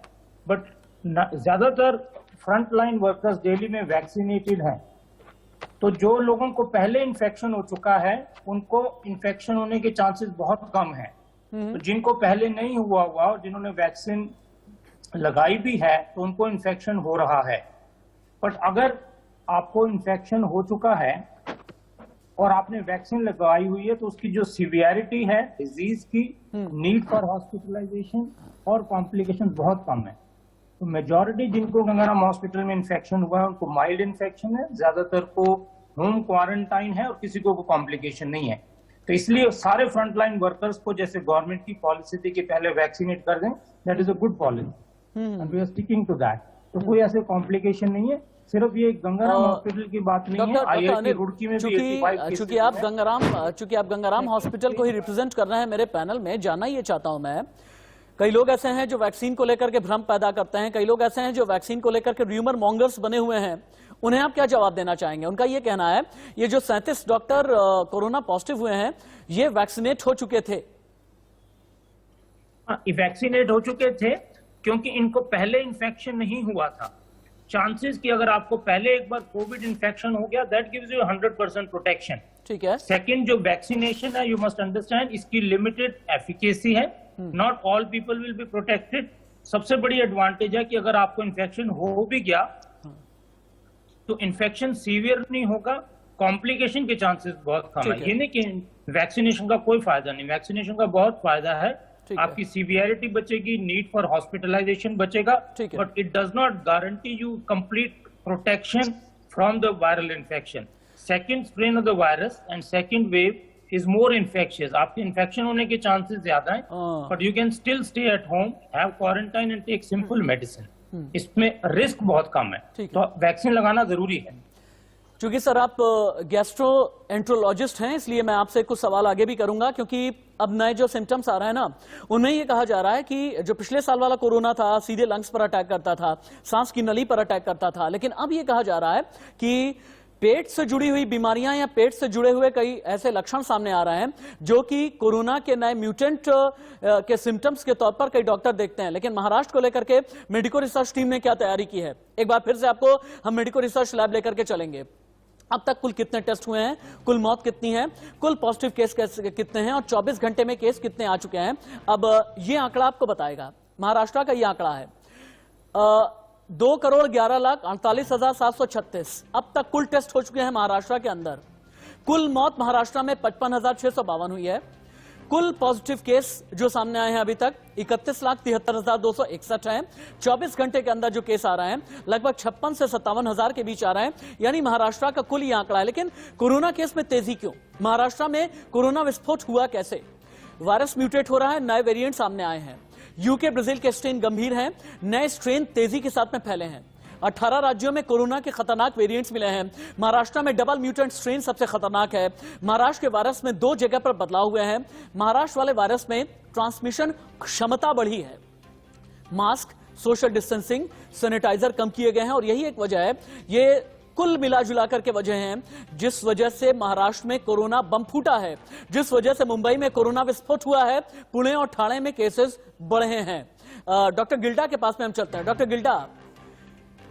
K: बट ज्यादातर फ्रंट लाइन वर्कर्स दिल्ली में वैक्सीनेटेड हैं। तो जो लोगों को पहले इन्फेक्शन हो चुका है उनको इन्फेक्शन होने के चांसेस बहुत कम है। तो जिनको पहले नहीं हुआ और जिन्होंने वैक्सीन लगाई भी है तो उनको इन्फेक्शन हो रहा है। बट अगर आपको इन्फेक्शन हो चुका है और आपने वैक्सीन लगाई हुई है तो उसकी जो सीवियरिटी है डिजीज की, नीड फॉर हॉस्पिटलाइजेशन और कॉम्प्लिकेशन बहुत कम है। तो मेजॉरिटी जिनको गंगाराम हॉस्पिटल में इन्फेक्शन हुआ है उनको माइल्ड इन्फेक्शन है, ज्यादातर को होम क्वारंटाइन है और किसी को कॉम्प्लिकेशन नहीं है। तो इसलिए सारे फ्रंटलाइन वर्कर्स को जैसे गवर्नमेंट की पॉलिसी थी कि पहले वैक्सीनेट कर दें, that is a good policy and we are sticking to that. तो कोई ऐसे कॉम्प्लिकेशन नहीं है। सिर्फ ये गंगाराम हॉस्पिटल की बात नहीं है, IIT रुड़की में भी 85
A: चूंकि आप गंगाराम हॉस्पिटल को ही रिप्रेजेंट कर रहे हैं मेरे पैनल में, जानना ये चाहता हूं मैं, कई लोग ऐसे हैं जो वैक्सीन को लेकर के भ्रम पैदा करते हैं, कई लोग ऐसे हैं जो वैक्सीन को लेकर के र्यूमर मॉन्गर्स बने हुए हैं, उन्हें आप क्या जवाब देना चाहेंगे? उनका ये कहना है ये जो 37 डॉक्टर कोरोना पॉजिटिव हुए हैं ये वैक्सीनेट हो चुके थे।
K: वैक्सीनेट हो चुके थे क्योंकि इनको पहले इन्फेक्शन नहीं हुआ था। चांसेस कि अगर आपको पहले एक बार कोविड इन्फेक्शन हो गया दैट गिव्स यू 100% प्रोटेक्शन।
A: ठीक है।
K: सेकंड जो वैक्सीनेशन है, यू मस्ट अंडरस्टैंड, इसकी लिमिटेड एफिकेसी है, not all people will be protected. सबसे बड़ी एडवांटेज है कि अगर आपको इन्फेक्शन हो भी गया तो इन्फेक्शन सीवियर नहीं होगा, कॉम्प्लिकेशन के चांसेस बहुत कम है। ये नहीं कि वैक्सीनेशन का कोई फायदा नहीं, वैक्सीनेशन का बहुत फायदा है। आपकी सीवियरिटी बचेगी, नीड फॉर हॉस्पिटलाइजेशन बचेगा, but it does not guarantee you complete protection from the viral infection. Second strain of the virus and second wave is more infectious. आपके इन्फेक्शन होने के चांसेस ज्यादा हैं, but you can still stay at home, have quarantine and take simple medicine. इसमें risk बहुत कम है, तो वैक्सीन लगाना जरूरी है।
A: क्योंकि सर आप गैस्ट्रोएंट्रोलॉजिस्ट हैं, इसलिए मैं आपसे कुछ सवाल आगे भी करूंगा, क्योंकि अब नए जो सिम्टम्स आ रहे हैं ना, उनमें ये कहा जा रहा है कि जो पिछले साल वाला कोरोना था सीधे लंग्स पर अटैक करता था, सांस की नली पर अटैक करता था, लेकिन अब ये कहा जा रहा है कि पेट से जुड़ी हुई बीमारियां या पेट से जुड़े हुए कई ऐसे लक्षण सामने आ रहे हैं जो कि कोरोना के नए म्यूटेंट के सिम्टम्स के तौर पर कई डॉक्टर देखते हैं। लेकिन महाराष्ट्र को लेकर के मेडिको रिसर्च टीम ने क्या तैयारी की है, एक बार फिर से आपको हम मेडिको रिसर्च लैब लेकर के चलेंगे। अब तक कुल कितने टेस्ट हुए हैं, कुल मौत कितनी है, कुल पॉजिटिव केस कितने हैं और 24 घंटे में केस कितने आ चुके हैं, अब ये आंकड़ा आपको बताएगा। महाराष्ट्र का ये आंकड़ा है 2,11,48,736 अब तक कुल टेस्ट हो चुके हैं महाराष्ट्र के अंदर। कुल मौत महाराष्ट्र में 55,652 हुई है। कुल पॉजिटिव केस जो सामने आए हैं अभी तक 31,73,261 हैं। 24 घंटे के अंदर जो केस आ रहे हैं लगभग 56 से 57,000 के बीच आ रहे हैं, यानी महाराष्ट्र का कुल ये आंकड़ा है। लेकिन कोरोना केस में तेजी क्यों? महाराष्ट्र में कोरोना विस्फोट हुआ कैसे? वायरस म्यूटेट हो रहा है, नए वेरिएंट सामने आए हैं, यूके ब्राजील के स्ट्रेन गंभीर हैं, नए स्ट्रेन तेजी के साथ में फैले हैं। 18 राज्यों में कोरोना के खतरनाक वेरिएंट्स मिले हैं। महाराष्ट्र में डबल म्यूटेंट स्ट्रेन सबसे खतरनाक है। महाराष्ट्र के वायरस में 2 जगह पर बदलाव हुए हैं। महाराष्ट्र वाले वायरस में ट्रांसमिशन क्षमता बढ़ी है। मास्क, सोशल डिस्टेंसिंग, सैनिटाइजर कम किए गए हैं और यही एक वजह है, ये कुल मिला जुला करके वजह हैं जिस वजह से महाराष्ट्र में कोरोना बम फूटा है, जिस वजह से मुंबई में कोरोना विस्फोट हुआ है, पुणे और ठाणे में केसेस बढ़े हैं। डॉक्टर गिल्डा के पास में हम चलते हैं। डॉक्टर गिल्डा,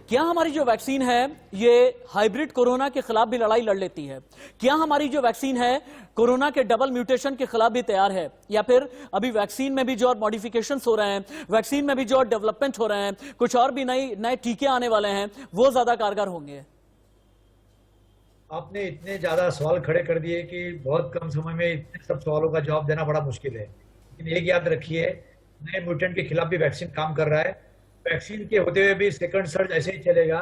A: क्या हमारी जो वैक्सीन है ये हाइब्रिड कोरोना के खिलाफ भी लड़ाई लड़ लेती है? क्या हमारी जो वैक्सीन है कोरोना के डबल म्यूटेशन के खिलाफ भी तैयार है, या फिर अभी वैक्सीन में भी जो मॉडिफिकेशंस हो रहे हैं, वैक्सीन में भी जो डेवलपमेंट हो रहे हैं, कुछ और भी नए टीके आने वाले हैं, वो ज्यादा कारगर होंगे?
L: आपने इतने ज्यादा सवाल खड़े कर दिए कि बहुत कम समय में इतने सब सवालों का जवाब देना बड़ा मुश्किल है। लेकिन एक याद रखिए, नए म्यूटेंट के खिलाफ भी वैक्सीन काम कर रहा है। वैक्सीन के होते हुए भी सेकंड सर्ज ऐसे ही चलेगा,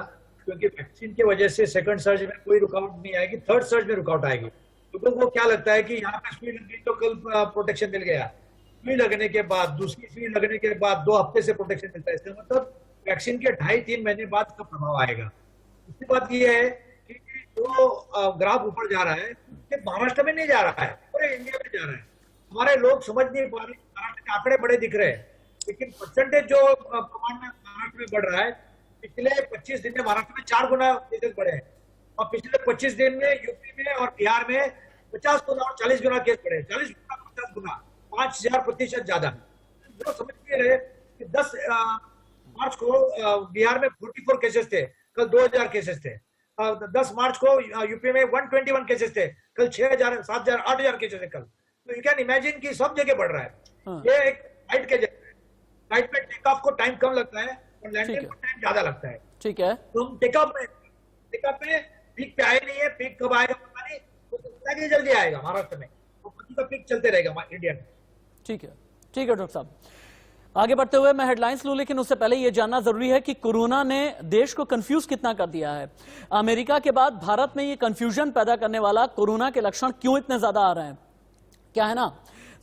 L: क्योंकि वैक्सीन की वजह से सेकंड सर्ज में कोई रुकावट नहीं आएगी, थर्ड सर्ज में रुकावट आएगी। लोगों को क्या लगता है कि यहाँ पे सुई लग गई तो कल प्रोटेक्शन मिल गया, सुई लगने के बाद, दूसरी सुई लगने के बाद 2 हफ्ते से प्रोटेक्शन मिलता है। इसका मतलब वैक्सीन के 2.5-3 महीने बाद इसका प्रभाव आएगा। दूसरी बात यह है कि जो ग्राफ ऊपर जा रहा है ये महाराष्ट्र में नहीं जा रहा है, पूरे इंडिया में जा रहा है। हमारे लोग समझ नहीं पा रहे, महाराष्ट्र के आंकड़े बड़े दिख रहे हैं, लेकिन परसेंटेज जो प्रमाण में महाराष्ट्र में बढ़ रहा है, पिछले 25 दिन में महाराष्ट्र में 4 गुना केसेस बढ़े हैं और पिछले 25 दिन में यूपी में और बिहार में 50 गुना और 40 गुना केस बढ़े, 40 गुना 50 गुना, 5000% ज्यादा। जो समझ नहीं रहे कि 10 मार्च को बिहार में 44 केसेस थे, कल 2000 केसेस थे। 10 मार्च को यूपी में 121 केसेस थे, कल 6000, 7000, 8000 केसेस है कल। तो यू कैन इमेजिन कि सब जगह बढ़ रहा है। ये एक फ्लाइट के जैसे, फ्लाइट में टेक ऑफ को टाइम कम लगता है और लैंडिंग को टाइम ज्यादा लगता है।
A: ठीक है,
L: तो हम टेक ऑफ में पीक पे आए नहीं है, पीक कब आएगा पता नहीं, तो जल्दी आएगा महाराष्ट्र में, तो का पीक चलते रहेगा इंडिया में।
A: ठीक है, ठीक है डॉक्टर साहब, आगे बढ़ते हुए मैं हेडलाइंस लूं, लेकिन उससे पहले यह जानना जरूरी है कि कोरोना ने देश को कंफ्यूज कितना कर दिया है। अमेरिका के बाद भारत में ये कंफ्यूजन पैदा करने वाला कोरोना के लक्षण क्यों इतने ज्यादा आ रहे हैं? क्या है ना,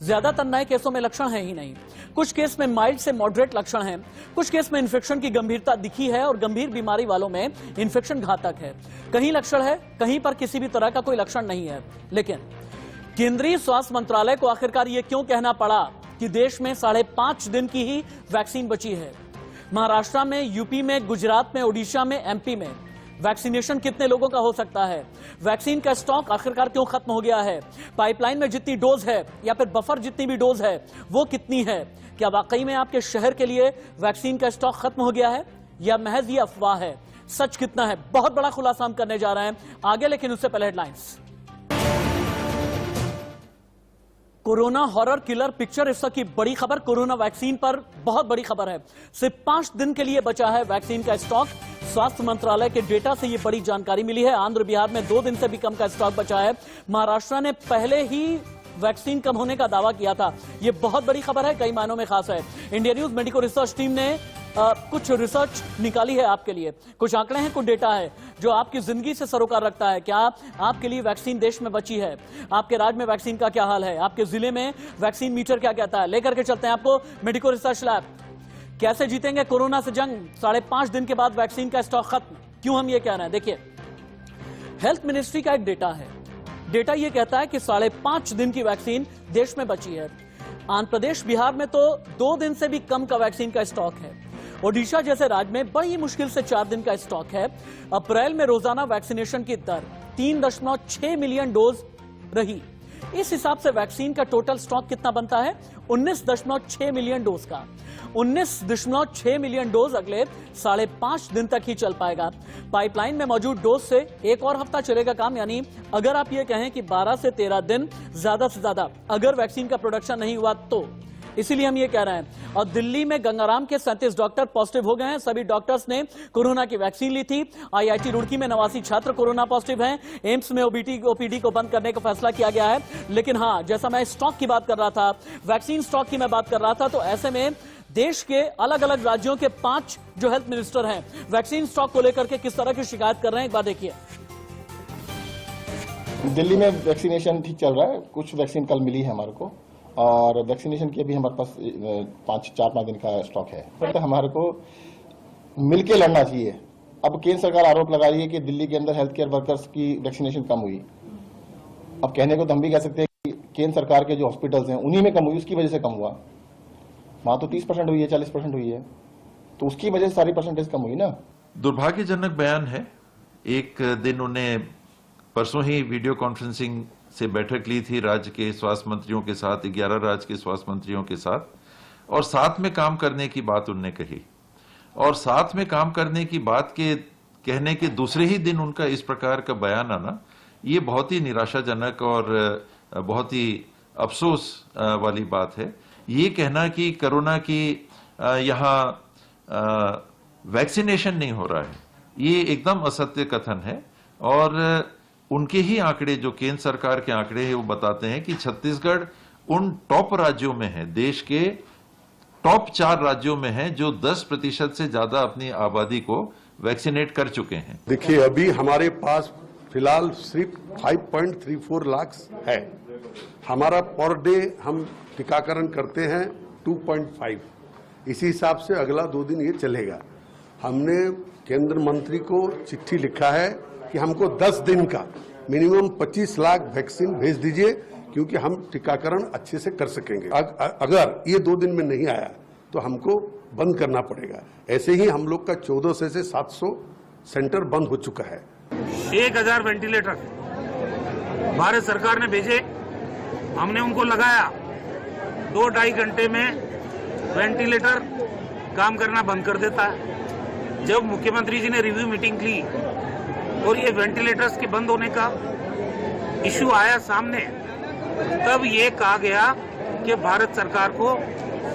A: ज्यादातर नए केसों में लक्षण है ही नहीं, कुछ केस में माइल्ड से मॉडरेट लक्षण हैं, कुछ केस में इन्फेक्शन की गंभीरता दिखी है और गंभीर बीमारी वालों में इन्फेक्शन घातक है। कहीं लक्षण है, कहीं पर किसी भी तरह का कोई लक्षण नहीं है। लेकिन केंद्रीय स्वास्थ्य मंत्रालय को आखिरकार ये क्यों कहना पड़ा कि देश में 5.5 दिन की ही वैक्सीन बची है? महाराष्ट्र में, यूपी में, गुजरात में, ओडिशा में, एमपी में वैक्सीनेशन कितने लोगों का हो सकता है? वैक्सीन का स्टॉक आखिरकार क्यों खत्म हो गया है? पाइपलाइन में जितनी डोज है या फिर बफर जितनी भी डोज है वो कितनी है? क्या वाकई में आपके शहर के लिए वैक्सीन का स्टॉक खत्म हो गया है या महज ये अफवाह है? सच कितना है? बहुत बड़ा खुलासा हम करने जा रहे हैं आगे, लेकिन उससे पहले headlines. Corona horror killer picture इस वक्त की बड़ी खबर कोरोना वैक्सीन पर बहुत बड़ी खबर है। सिर्फ 5 दिन के लिए बचा है वैक्सीन का स्टॉक। स्वास्थ्य मंत्रालय के डेटा से यह बड़ी जानकारी मिली है। आंध्र बिहार में 2 दिन से भी कम का स्टॉक बचा है। महाराष्ट्र ने पहले ही वैक्सीन कम होने का दावा किया था। यह बहुत बड़ी खबर है, कई मायनों में खास है। India news medico research team ने कुछ रिसर्च निकाली है आपके लिए, कुछ आंकड़े हैं, कुछ डेटा है जो आपकी जिंदगी से सरोकार रखता है। क्या आपके लिए वैक्सीन देश में बची है? आपके राज्य में वैक्सीन का क्या हाल है? आपके जिले में वैक्सीन मीटर क्या कहता है? लेकर के चलते हैं आपको मेडिको रिसर्च लैब। कैसे जीतेंगे कोरोना से जंग? 5.5 दिन के बाद वैक्सीन का स्टॉक खत्म, क्यों हम ये कह रहे हैं? देखिए, हेल्थ मिनिस्ट्री का एक डेटा है। डेटा ये कहता है कि 5.5 दिन की वैक्सीन देश में बची है। आंध्र प्रदेश, बिहार में तो 2 दिन से भी कम का वैक्सीन का स्टॉक है। ओडिशा जैसे राज्य में बड़ी मुश्किल से 4 दिन का स्टॉक है। अप्रैल में रोजाना वैक्सीनेशन की दर 3.6 मिलियन डोज रही। इस हिसाब से वैक्सीन का टोटल स्टॉक कितना बनता है? 19.6 मिलियन डोज का। 19.6 मिलियन डोज अगले 5.5 दिन तक ही चल पाएगा। पाइपलाइन में मौजूद डोज से 1 और हफ्ता चलेगा काम, यानी अगर आप ये कहें कि 12 से 13 दिन ज्यादा से ज्यादा अगर वैक्सीन का प्रोडक्शन नहीं हुआ तो। इसीलिए हम ये कह रहे हैं। और दिल्ली में गंगाराम के 37 डॉक्टर पॉजिटिव हो गए हैं। सभी डॉक्टर्स ने कोरोना की वैक्सीन ली थी। IIT रुड़की में 89 छात्र कोरोना पॉजिटिव हैं। एम्स में OPD को बंद करने का फैसला किया गया है। लेकिन हाँ, जैसा मैं स्टॉक की बात कर रहा था, वैक्सीन स्टॉक की मैं बात कर रहा था, तो ऐसे में देश के अलग अलग राज्यों के 5 जो हेल्थ मिनिस्टर हैं वैक्सीन स्टॉक को लेकर के किस तरह की शिकायत कर रहे हैं, एक बार देखिए।
M: दिल्ली में वैक्सीनेशन ठीक चल रहा है। कुछ वैक्सीन कल मिली है हमारे को, और वैक्सीनेशन की अभी हमारे पास 4-5 दिन का स्टॉक है। तो हमारे को मिलके लड़ना चाहिए। अब केंद्र सरकार आरोप लगा रही है कि दिल्ली के अंदर हेल्थ केयर वर्कर्स की वैक्सीनेशन कम हुई। अब कहने को तो हम भी कह सकते हैं कि केंद्र सरकार के जो हॉस्पिटल्स हैं उन्हीं में कम हुई, उसकी वजह से कम हुआ। वहां तो 30% हुई है, 40% हुई है, तो उसकी वजह से सारी परसेंटेज कम हुई ना।
N: दुर्भाग्यजनक बयान है। एक दिन उन्हें परसों ही वीडियो कॉन्फ्रेंसिंग से बैठक ली थी राज्य के स्वास्थ्य मंत्रियों के साथ, 11 राज्य के स्वास्थ्य मंत्रियों के साथ, और साथ में काम करने की बात उन्होंने कही। और साथ में काम करने की बात के कहने के दूसरे ही दिन उनका इस प्रकार का बयान आना, ये बहुत ही निराशाजनक और बहुत ही अफसोस वाली बात है। ये कहना कि कोरोना की यहाँ वैक्सीनेशन नहीं हो रहा है, ये एकदम असत्य कथन है। और उनके ही आंकड़े, जो केंद्र सरकार के आंकड़े हैं, वो बताते हैं कि छत्तीसगढ़ उन टॉप राज्यों में है, देश के टॉप 4 राज्यों में है, जो 10% से ज्यादा अपनी आबादी को वैक्सीनेट कर चुके हैं।
O: देखिए, अभी हमारे पास फिलहाल सिर्फ 5.34 लाख है। हमारा पर डे हम टीकाकरण करते हैं 2.5। इसी हिसाब से अगला 2 दिन ये चलेगा। हमने केंद्र मंत्री को चिट्ठी लिखा है कि हमको 10 दिन का मिनिमम 25 लाख वैक्सीन भेज दीजिए, क्योंकि हम टीकाकरण अच्छे से कर सकेंगे। अगर ये 2 दिन में नहीं आया तो हमको बंद करना पड़ेगा। ऐसे ही हम लोग का 1400 से 700 सेंटर बंद हो चुका है।
K: 1000 वेंटिलेटर भारत सरकार ने भेजे, हमने उनको लगाया। 2-2.5 घंटे में वेंटिलेटर काम करना बंद कर देता है। जब मुख्यमंत्री जी ने रिव्यू मीटिंग की और ये वेंटिलेटर्स के बंद होने का इश्यू आया सामने, तब ये कहा गया कि भारत सरकार को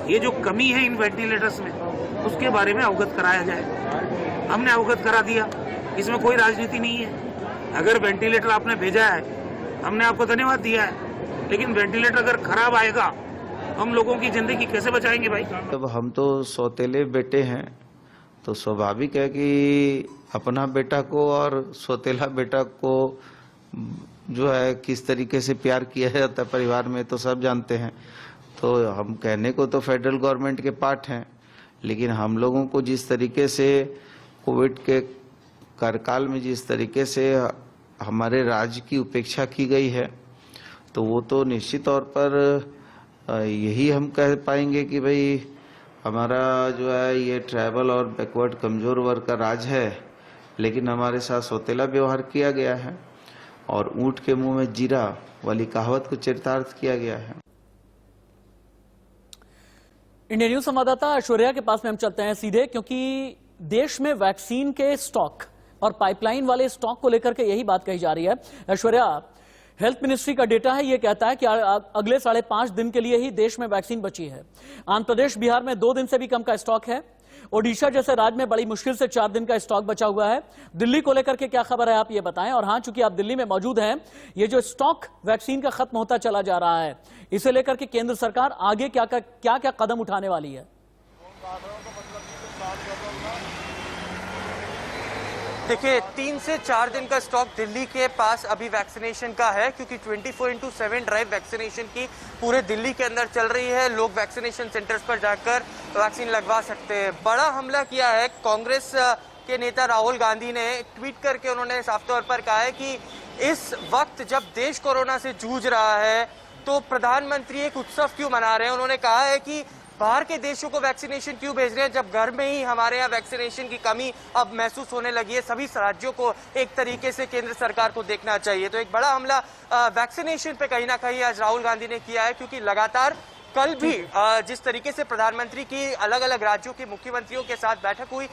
K: ये जो कमी है इन वेंटिलेटर्स में, उसके बारे में अवगत कराया जाए। हमने अवगत करा दिया, इसमें कोई राजनीति नहीं है। अगर वेंटिलेटर आपने भेजा है, हमने आपको धन्यवाद दिया है, लेकिन वेंटिलेटर अगर खराब आएगा, हम लोगों की जिंदगी कैसे बचाएंगे भाई?
P: अब हम तो सौतेले बेटे हैं, तो स्वाभाविक है कि अपना बेटा को और सौतेला बेटा को जो है किस तरीके से प्यार किया जाता है परिवार में, तो सब जानते हैं। तो हम कहने को तो फेडरल गवर्नमेंट के पार्ट हैं, लेकिन हम लोगों को जिस तरीके से कोविड के कार्यकाल में जिस तरीके से हमारे राज्य की उपेक्षा की गई है, तो वो तो निश्चित तौर पर यही हम कह पाएंगे कि भाई हमारा जो है ये ट्राइबल और बैकवर्ड कमजोर वर्ग का राज है, लेकिन हमारे साथ सौतेला व्यवहार किया गया है और ऊंट के मुंह में जीरा वाली कहावत को चरितार्थ किया गया है।
A: इंडिया न्यूज संवाददाता ऐश्वर्या के पास में हम चलते हैं सीधे, क्योंकि देश में वैक्सीन के स्टॉक और पाइपलाइन वाले स्टॉक को लेकर के यही बात कही जा रही है। ऐश्वर्या, हेल्थ मिनिस्ट्री का डेटा है, ये कहता है कि अगले 5.5 दिन के लिए ही देश में वैक्सीन बची है। आंध्र प्रदेश, बिहार में 2 दिन से भी कम का स्टॉक है। ओडिशा जैसे राज्य में बड़ी मुश्किल से 4 दिन का स्टॉक बचा हुआ है। दिल्ली को लेकर के क्या खबर है, आप ये बताएं। और हाँ, चूंकि आप दिल्ली में मौजूद हैं, ये जो स्टॉक वैक्सीन का खत्म होता चला जा रहा है, इसे लेकर के केंद्र सरकार आगे क्या क्या कदम उठाने वाली है?
I: देखिए, 3 से 4 दिन का स्टॉक दिल्ली के पास अभी वैक्सीनेशन का है, क्योंकि 24/7 ड्राइव वैक्सीनेशन की पूरे दिल्ली के अंदर चल रही है। लोग वैक्सीनेशन सेंटर्स पर जाकर वैक्सीन लगवा सकते हैं। बड़ा हमला किया है कांग्रेस के नेता राहुल गांधी ने, ट्वीट करके उन्होंने साफ तौर पर कहा है कि इस वक्त जब देश कोरोना से जूझ रहा है, तो प्रधानमंत्री एक उत्सव क्यों मना रहे हैं। उन्होंने कहा है कि बाहर के देशों को वैक्सीनेशन क्यों भेज रहे हैं, जब घर में ही हमारे यहाँ वैक्सीनेशन की कमी अब महसूस होने लगी है। सभी राज्यों को एक तरीके से केंद्र सरकार को देखना चाहिए। तो एक बड़ा हमला वैक्सीनेशन पे कहीं ना कहीं आज राहुल गांधी ने किया है, क्योंकि लगातार कल भी जिस तरीके से प्रधानमंत्री की अलग अलग राज्यों के मुख्यमंत्रियों के साथ बैठक हुई,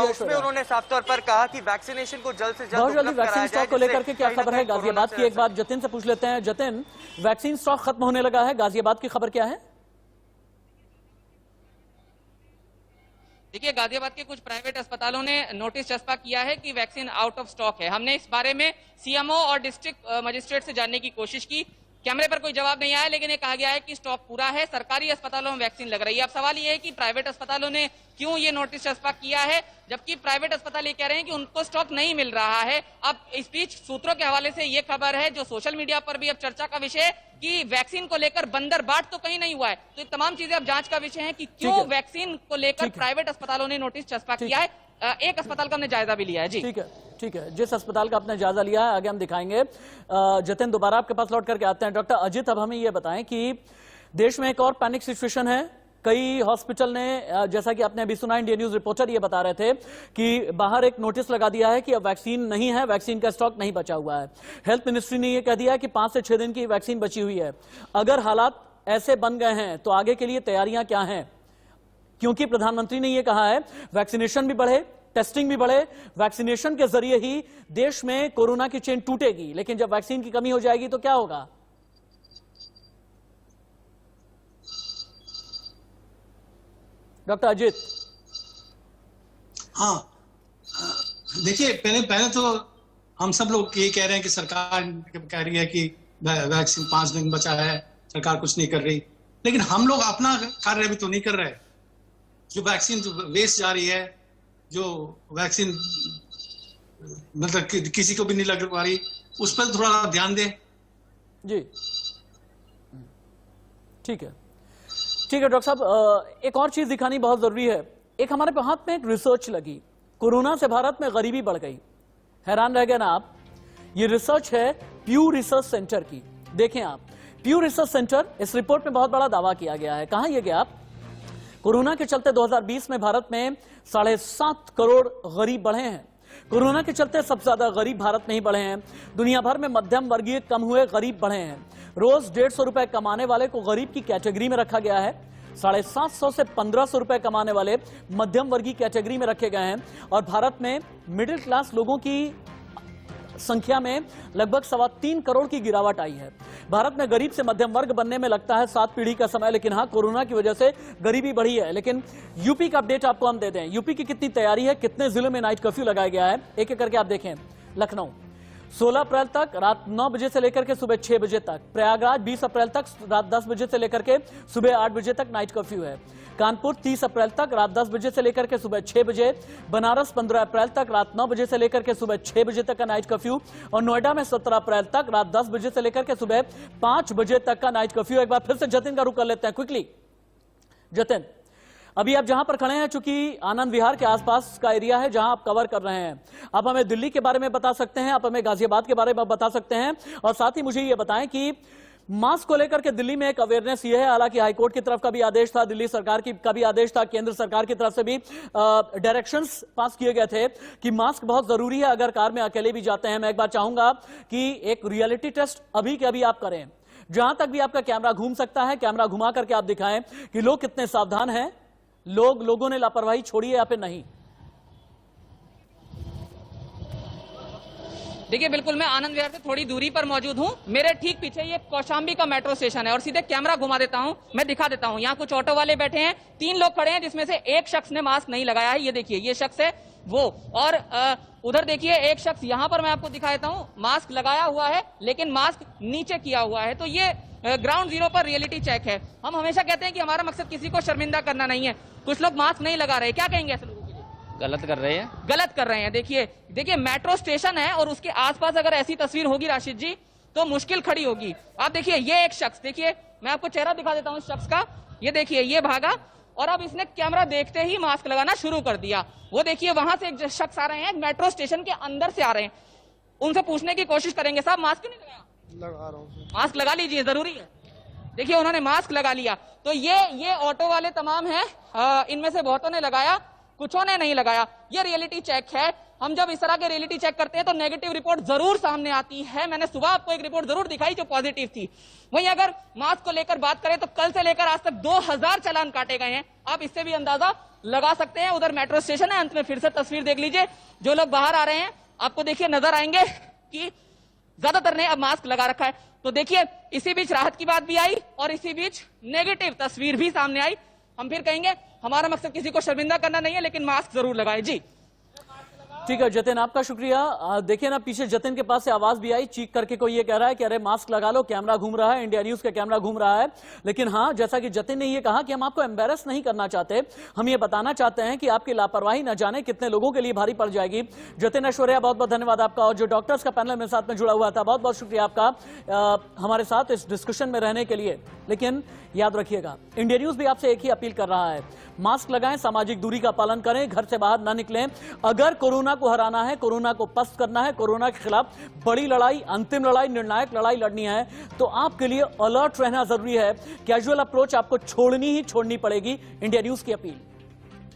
I: उसमें उन्होंने साफ तौर पर कहा कि वैक्सीनेशन को जल्द से जल्द
A: वैक्सीन स्टॉक को लेकर के क्या खबर है गाजियाबाद की? एक बात जतिन से पूछ लेते हैं। जतिन, वैक्सीन स्टॉक खत्म होने लगा है, गाजियाबाद की खबर क्या है?
E: देखिए, गाजियाबाद के कुछ प्राइवेट अस्पतालों ने नोटिस चस्पा किया है कि वैक्सीन आउट ऑफ स्टॉक है। हमने इस बारे में सीएमओ और डिस्ट्रिक्ट मजिस्ट्रेट से जानने की कोशिश की, कैमरे पर कोई जवाब नहीं आया, लेकिन ये कहा गया है कि स्टॉक पूरा है, सरकारी अस्पतालों में वैक्सीन लग रही है। अब सवाल ये है कि प्राइवेट अस्पतालों ने क्यों ये नोटिस चस्पा किया है, जबकि प्राइवेट अस्पताल ये कह रहे हैं कि उनको स्टॉक नहीं मिल रहा है। अब इस बीच सूत्रों के हवाले से ये खबर है, जो सोशल मीडिया पर भी अब चर्चा का विषय है, कि वैक्सीन को लेकर बंदर बाट तो कहीं नहीं हुआ है। तो ये तमाम चीजें अब जांच का विषय है कि क्यों वैक्सीन को लेकर प्राइवेट अस्पतालों ने नोटिस चस्पा किया है, एक अस्पताल का हमने जायजा भी लिया है। जी
A: ठीक है, जिस अस्पताल का आपने जायजा लिया है आगे हम दिखाएंगे। जतिन, दोबारा आपके पास लौट करके आते हैं। डॉक्टर अजित, अब हमें ये बताएं कि देश में एक और पैनिक सिचुएशन है। कई हॉस्पिटल ने, जैसा कि आपने अभी सुना, इंडिया न्यूज रिपोर्टर ये बता रहे थे कि बाहर एक नोटिस लगा दिया है कि अब वैक्सीन नहीं है, वैक्सीन का स्टॉक नहीं बचा हुआ है। हेल्थ मिनिस्ट्री ने ये कह दिया है कि 5 से 6 दिन की वैक्सीन बची हुई है। अगर हालात ऐसे बन गए हैं तो आगे के लिए तैयारियां क्या हैं? क्योंकि प्रधानमंत्री ने यह कहा है वैक्सीनेशन भी बढ़े, टेस्टिंग भी बढ़े, वैक्सीनेशन के जरिए ही देश में कोरोना की चेन टूटेगी। लेकिन जब वैक्सीन की कमी हो जाएगी तो क्या होगा? डॉक्टर अजित।
J: हाँ, देखिए, पहले तो हम सब लोग ये कह रहे हैं कि सरकार कह रही है कि वैक्सीन 5 दिन बचा है, सरकार कुछ नहीं कर रही, लेकिन हम लोग अपना कार्य भी तो नहीं कर रहे। जो वैक्सीन वेस्ट जा रही है, जो वैक्सीन मतलब किसी को भी नहीं लग पा रही, उस पर थोड़ा ध्यान दें।
A: जी ठीक है डॉक्टर साहब, एक और चीज दिखानी बहुत जरूरी है। एक हमारे हाथ में एक रिसर्च लगी, कोरोना से भारत में गरीबी बढ़ गई। हैरान रह गए ना आप? ये रिसर्च है प्यू रिसर्च सेंटर की। देखें आप, प्यू रिसर्च सेंटर, इस रिपोर्ट में बहुत बड़ा दावा किया गया है। कहां ये गया? कोरोना के चलते 2020 में भारत में 7.5 करोड़ गरीब बढ़े हैं। कोरोना के चलते सबसे ज्यादा गरीब भारत में ही बढ़े हैं। दुनिया भर में मध्यम वर्गीय कम हुए गरीब बढ़े हैं। रोज 150 रुपए कमाने वाले को गरीब की कैटेगरी में रखा गया है। 750 से 1500 रुपए कमाने वाले मध्यम वर्गीय कैटेगरी में रखे गए हैं। और भारत में मिडिल क्लास लोगों की संख्या में लगभग 3.25 करोड़ की गिरावट आई है। भारत में गरीब से मध्यम वर्ग बनने में लगता है 7 पीढ़ी का समय, लेकिन हाँ, कोरोना की वजह से गरीबी बढ़ी है। लेकिन यूपी का अपडेट आपको हम दे दें। यूपी की कितनी तैयारी है, कितने जिलों में नाइट कर्फ्यू लगाया गया है, एक एक करके आप देखें। लखनऊ 16 अप्रैल तक रात 9 बजे से लेकर के सुबह 6 बजे तक। प्रयागराज 20 अप्रैल तक रात 10 बजे से लेकर के सुबह 8 बजे तक नाइट कर्फ्यू है। कानपुर 30 अप्रैल तक रात 10 बजे से लेकर के सुबह 6 बजे। बनारस 15 अप्रैल तक रात 9 बजे से लेकर के सुबह 6 बजे तक का नाइट कर्फ्यू। और नोएडा में 17 अप्रैल तक रात 10 बजे से लेकर के सुबह 5 बजे तक का नाइट कर्फ्यू। एक बार फिर से जतिन का रुख कर लेते हैं क्विकली। जतिन, अभी आप जहां पर खड़े हैं, चूंकि आनंद विहार के आसपास का एरिया है जहां आप कवर कर रहे हैं, आप हमें दिल्ली के बारे में बता सकते हैं, आप हमें गाजियाबाद के बारे में बता सकते हैं, और साथ ही मुझे ये बताएं कि मास्क को लेकर के दिल्ली में एक अवेयरनेस ये है, हालांकि हाईकोर्ट की तरफ का भी आदेश था, दिल्ली सरकार की का भी आदेश था, केंद्र सरकार की तरफ से भी डायरेक्शंस पास किए गए थे कि मास्क बहुत जरूरी है अगर कार में अकेले भी जाते हैं। मैं एक बार चाहूंगा कि एक रियलिटी टेस्ट अभी के अभी आप करें, जहां तक भी आपका कैमरा घूम सकता है, कैमरा घुमा करके आप दिखाएं कि लोग कितने सावधान हैं, लोगों ने लापरवाही छोड़ी है या फिर नहीं।
E: देखिए, बिल्कुल मैं आनंद विहार से थोड़ी दूरी पर मौजूद हूँ। मेरे ठीक पीछे ये कौशाम्बी का मेट्रो स्टेशन है और सीधे कैमरा घुमा देता हूँ, मैं दिखा देता हूँ। यहाँ कुछ ऑटो वाले बैठे हैं, 3 लोग खड़े हैं, जिसमें से एक शख्स ने मास्क नहीं लगाया है। ये देखिए, ये शख्स है वो। और उधर देखिए एक शख्स, यहाँ पर मैं आपको दिखा देता हूँ, मास्क लगाया हुआ है लेकिन मास्क नीचे किया हुआ है। तो ये ग्राउंड जीरो पर रियलिटी चेक है। हम हमेशा कहते हैं कि हमारा मकसद किसी को शर्मिंदा करना नहीं है। कुछ लोग मास्क नहीं लगा रहे, क्या कहेंगे ऐसे लोगों के लिए?
G: गलत कर रहे हैं,
E: गलत कर रहे हैं। देखिए मेट्रो स्टेशन है और उसके आसपास अगर ऐसी तस्वीर होगी राशिद जी, तो मुश्किल खड़ी होगी। आप देखिए, ये एक शख्स, देखिए मैं आपको चेहरा दिखा देता हूँ इस शख्स का। ये देखिए, ये भागा और अब इसने कैमरा देखते ही मास्क लगाना शुरू कर दिया। वो देखिए, वहां से एक शख्स आ रहे हैं, मेट्रो स्टेशन के अंदर से आ रहे हैं। उनसे पूछने की कोशिश करेंगे, साहब मास्क क्यों नहीं लगाया?
H: लगा रहा हूँ।
E: मास्क लगा लीजिए, जरूरी है। देखिए, उन्होंने मास्क लगा लिया। तो ये ऑटो वाले तमाम हैं, इनमें से बहुतों ने लगाया, कुछों ने नहीं लगाया। ये रियलिटी चेक है। हम जब इस तरह के रियलिटी चेक करते हैं तो नेगेटिव रिपोर्ट जरूर सामने आती है। मैंने सुबह आपको एक रिपोर्ट जरूर दिखाई जो पॉजिटिव थी। वहीं अगर मास्क को लेकर बात करें तो कल से लेकर आज तक 2000 चालान काटे गए हैं। आप इससे भी अंदाजा लगा सकते हैं। उधर मेट्रो स्टेशन है, अंत में फिर से तस्वीर देख लीजिए। जो लोग बाहर आ रहे हैं आपको देखिए नजर आएंगे कि ज्यादातर ने अब मास्क लगा रखा है। तो देखिए, इसी बीच राहत की बात भी आई और इसी बीच नेगेटिव तस्वीर भी सामने आई। हम फिर कहेंगे, हमारा मकसद किसी को शर्मिंदा करना नहीं है, लेकिन मास्क जरूर लगाए। जी
A: ठीक है जतिन, आपका शुक्रिया। देखिए ना, पीछे जतिन के पास से आवाज भी आई, चीख करके कोई ये कह रहा है कि अरे मास्क लगा लो, कैमरा घूम रहा है, इंडिया न्यूज का कैमरा घूम रहा है। लेकिन हाँ, जैसा कि जतिन ने ये कहा कि हम आपको एम्बेरस नहीं करना चाहते, हम ये बताना चाहते हैं कि आपकी लापरवाही न जाने कितने लोगों के लिए भारी पड़ जाएगी। जतिन ऐश्वर्या, बहुत बहुत धन्यवाद आपका, और जो डॉक्टर्स का पैनल मेरे साथ में जुड़ा हुआ था, बहुत बहुत शुक्रिया आपका हमारे साथ इस डिस्कशन में रहने के लिए। लेकिन याद रखिएगा, इंडिया न्यूज भी आपसे एक ही अपील कर रहा है, मास्क लगाएं, सामाजिक दूरी का पालन करें, घर से बाहर ना निकलें। अगर कोरोना को हराना है, कोरोना को पस्त करना है, कोरोना के खिलाफ बड़ी लड़ाई, अंतिम लड़ाई, निर्णायक लड़ाई लड़नी है, तो आपके लिए अलर्ट रहना जरूरी है। कैजुअल अप्रोच आपको छोड़नी ही छोड़नी पड़ेगी। इंडिया न्यूज की अपील।